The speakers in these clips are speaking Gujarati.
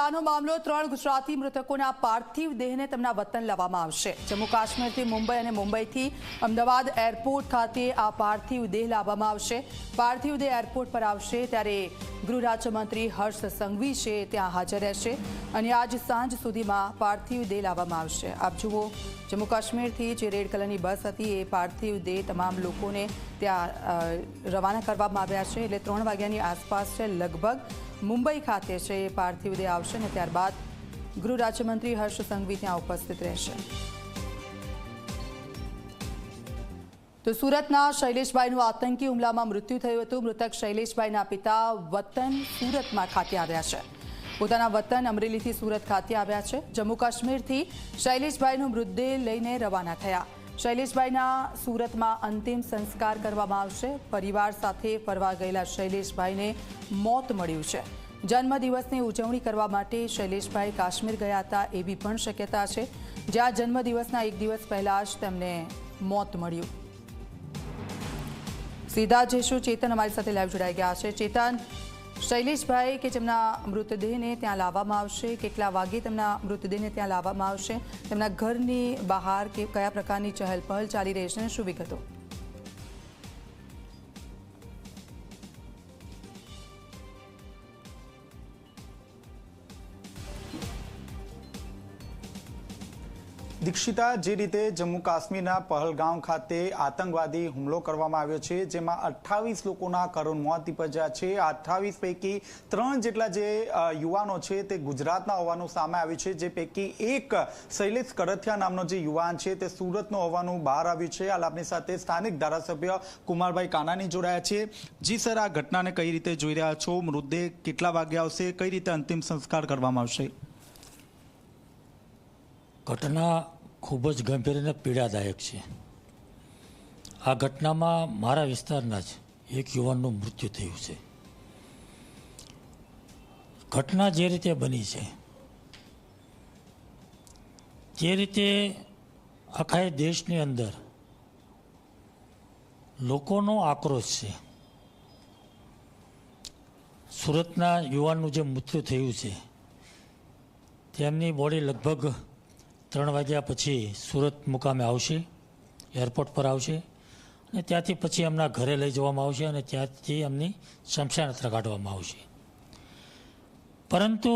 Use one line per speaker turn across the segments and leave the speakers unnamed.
ચિંતાનો મામલો 3 ગુજરાતી મૃતકોના પાર્થિવ દેહને તેમના વતન લાવવામાં આવશે। જમ્મુ કાશ્મીરથી મુંબઈ અને મુંબઈથી અમદાવાદ એરપોર્ટ ખાતે આ પાર્થિવ દેહ લાવવામાં આવશે। પાર્થિવ દેહ એરપોર્ટ પર આવશે ત્યારે ગૃહ રાજ્યમંત્રી હર્ષ સંઘવી છે ત્યાં હાજર રહેશે અને આજ સાંજ સુધીમાં પાર્થિવ દેહ લાવવામાં આવશે। આપ જુઓ, જમ્મુ કાશ્મીરથી જે રેડ કલરની બસ હતી એ પાર્થિવ દેહ તમામ લોકોને ત્યાં રવાના કરવામાં આવ્યા છે। એટલે 3 વાગ્યાની આસપાસ છે લગભગ મુંબઈ ખાતે છે એ પાર્થિવ દેહ આવશે અને ત્યારબાદ ગૃહ રાજ્યમંત્રી હર્ષ સંઘવી ત્યાં ઉપસ્થિત રહેશે। તો સુરતના શૈલેષભાઈનું આતંકી હુમલામાં મૃત્યુ થયું હતું। મૃતક શૈલેષભાઈના પિતા વતન સુરતમાં ખાતે આવ્યા છે। પોતાના વતન અમરેલીથી સુરત ખાતે આવ્યા છે। જમ્મુ કાશ્મીરથી શૈલેષભાઈનો મૃતદેહ લઈને રવાના થયા। શૈલેષભાઈના સુરતમાં અંતિમ સંસ્કાર કરવામાં આવશે। પરિવાર સાથે ફરવા ગયેલા શૈલેષભાઈને મોત મળ્યું છે। જન્મદિવસની ઉજવણી કરવા માટે શૈલેષભાઈ કાશ્મીર ગયા હતા એવી પણ શક્યતા છે, જ્યાં જન્મદિવસના એક દિવસ પહેલા જ તેમને મોત મળ્યું। સીધા જઈશું, ચેતન અમારી સાથે લાઈવ જોડાઈ ગયા છે। ચેતન, શૈલેષભાઈ કે જેમના મૃતદેહને ત્યાં લાવવામાં આવશે, કેટલા વાગે તેમના મૃતદેહને ત્યાં લાવવામાં આવશે, તેમના ઘરની બહાર કે કયા પ્રકારની ચહલપહલ ચાલી રહી છે, શું વિગતો?
દીક્ષિતા, જે રીતે જમ્મુ કાશ્મીરના પહલગામ ખાતે આતંકવાદી હુમલો કરવામાં આવ્યો છે, જેમાં 28 લોકોના કરુણ મોત નીપજ્યા છે। 28 પૈકી 3 જેટલા જે યુવાનો છે તે ગુજરાતના હોવાનું સામે આવ્યું છે, જે પૈકી એક શૈલેષ કરથિયા નામનો જે યુવાન છે તે સુરતનો હોવાનું બહાર આવ્યું છે। હાલ આપણી સાથે સ્થાનિક ધારાસભ્ય કુમારભાઈ કાનાણી જોડાયા છે। જી સર, આ ઘટનાને કઈ રીતે જોઈ રહ્યા છો? મૃતદેહ કેટલા વાગે આવશે? કઈ રીતે અંતિમ સંસ્કાર કરવામાં આવશે?
ઘટના ખૂબ જ ગંભીર અને પીડાદાયક છે। આ ઘટનામાં મારા વિસ્તારના જ એક યુવાનનું મૃત્યુ થયું છે। ઘટના જે રીતે બની છે, જે રીતે આખા દેશની અંદર લોકોનો આક્રોશ છે। સુરતના યુવાનનું જે મૃત્યુ થયું છે તેમની બોડી લગભગ 3 વાગ્યા પછી સુરત મુકામે આવશે, એરપોર્ટ પર આવશે અને ત્યાંથી પછી એમના ઘરે લઈ જવામાં આવશે અને ત્યાંથી એમની શમશાન યાત્રા કાઢવામાં આવશે। પરંતુ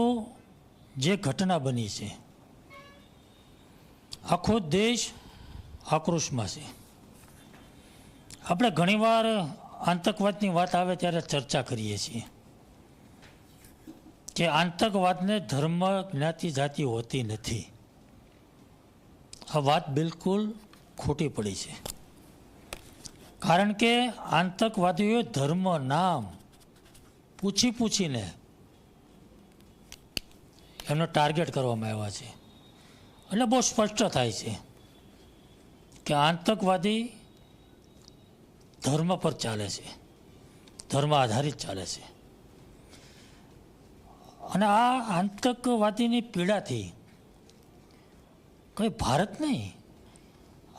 જે ઘટના બની છે, આખો દેશ આક્રોશમાં છે। આપણે ઘણીવાર આતંકવાદની વાત આવે ત્યારે ચર્ચા કરીએ છીએ કે આતંકવાદને ધર્મ, જ્ઞાતિ, જાતિ હોતી નથી। આ વાત બિલકુલ ખોટી પડી છે, કારણ કે આતંકવાદીઓએ ધર્મ, નામ પૂછીને એમનો ટાર્ગેટ કરવામાં આવ્યા છે। એટલે બહુ સ્પષ્ટ થાય છે કે આતંકવાદી ધર્મ પર ચાલે છે, ધર્મ આધારિત ચાલે છે અને આ આતંકવાદીની પીડાથી કોઈ ભારત નહીં,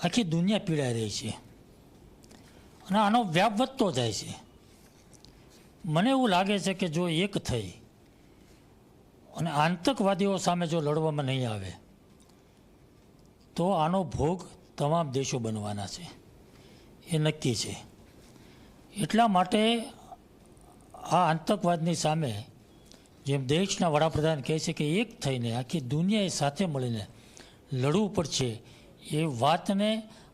આખી દુનિયા પીડાઈ રહી છે અને આનો વ્યાપ વધતો જાય છે। મને એવું લાગે છે કે જો એક થઈ અને આતંકવાદીઓ સામે જો લડવામાં નહીં આવે તો આનો ભોગ તમામ દેશો બનવાના છે, એ નક્કી છે। એટલા માટે આ આતંકવાદની સામે જેમ દેશના વડાપ્રધાન કહે છે કે એક થઈને આખી દુનિયાએ સાથે મળીને લડવું પડશે, એ વાતને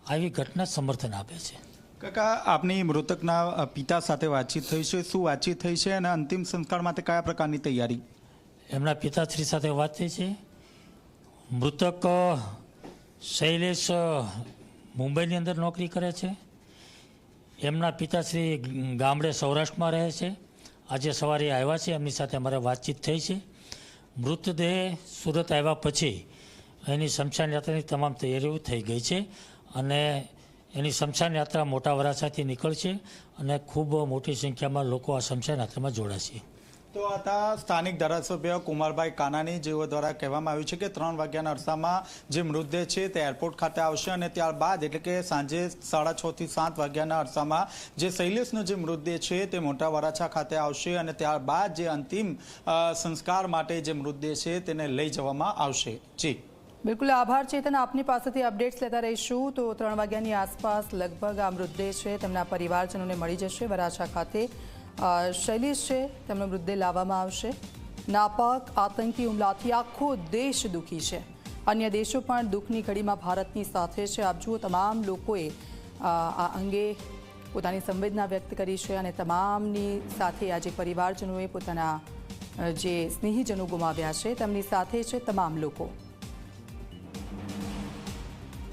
આવી ઘટના સમર્થન આપે છે।
કાકા, આપની મૃતકના પિતા સાથે વાતચીત થઈ છે, શું વાતચીત થઈ છે અને અંતિમ સંસ્કાર માટે કયા પ્રકારની તૈયારી?
એમના પિતાશ્રી સાથે વાત થઈ છે। મૃતક શૈલેષ મુંબઈની અંદર નોકરી કરે છે। એમના પિતાશ્રી ગામડે સૌરાષ્ટ્રમાં રહે છે। આજે સવારે આવ્યા છે, એમની સાથે અમારે વાતચીત થઈ છે। મૃતદેહ સુરત આવ્યા પછી એની શમશાન યાત્રાની તમામ તૈયારીઓ થઈ ગઈ છે અને એની શમશાન યાત્રા મોટા વરાછાથી નીકળશે અને ખૂબ મોટી સંખ્યામાં લોકો આ શમશાન યાત્રામાં જોડાશે।
તો તો હતા સ્થાનિક ધારાસભ્ય કુમારભાઈ કાનાણી, જેઓ દ્વારા કહેવામાં આવ્યું છે કે 3 વાગ્યાના અરસામાં જે મૃતદેહ છે તે એરપોર્ટ ખાતે આવશે અને ત્યારબાદ એટલે કે સાંજે 6:30 થી 7 વાગ્યાના અરસામાં જે શૈલેષનો જે મૃતદેહ છે તે મોટા વરાછા ખાતે આવશે અને ત્યારબાદ જે અંતિમ સંસ્કાર માટે જે મૃતદેહ છે તેને લઈ જવામાં આવશે. જી
બિલકુલ આભાર ચેતન, આપની પાસેથી અપડેટ્સ લેતા રહીશું. તો 3 વાગ્યાની આસપાસ લગભગ આ મૃતદેહ છે તેમના પરિવારજનોને મળી જશે. વરાછા ખાતે શૈલેષ છે તેમનો મૃતદેહ લાવવામાં આવશે. નાપાક આતંકી હુમલાથી આખો દેશ દુઃખી છે. અન્ય દેશો પણ દુઃખની ઘડીમાં ભારતની સાથે છે. આપ જુઓ, તમામ લોકોએ આ અંગે પોતાની સંવેદના વ્યક્ત કરી છે અને તમામની સાથે આજે પરિવારજનોએ પોતાના જે સ્નેહીજનો ગુમાવ્યા છે તેમની સાથે છે તમામ લોકો.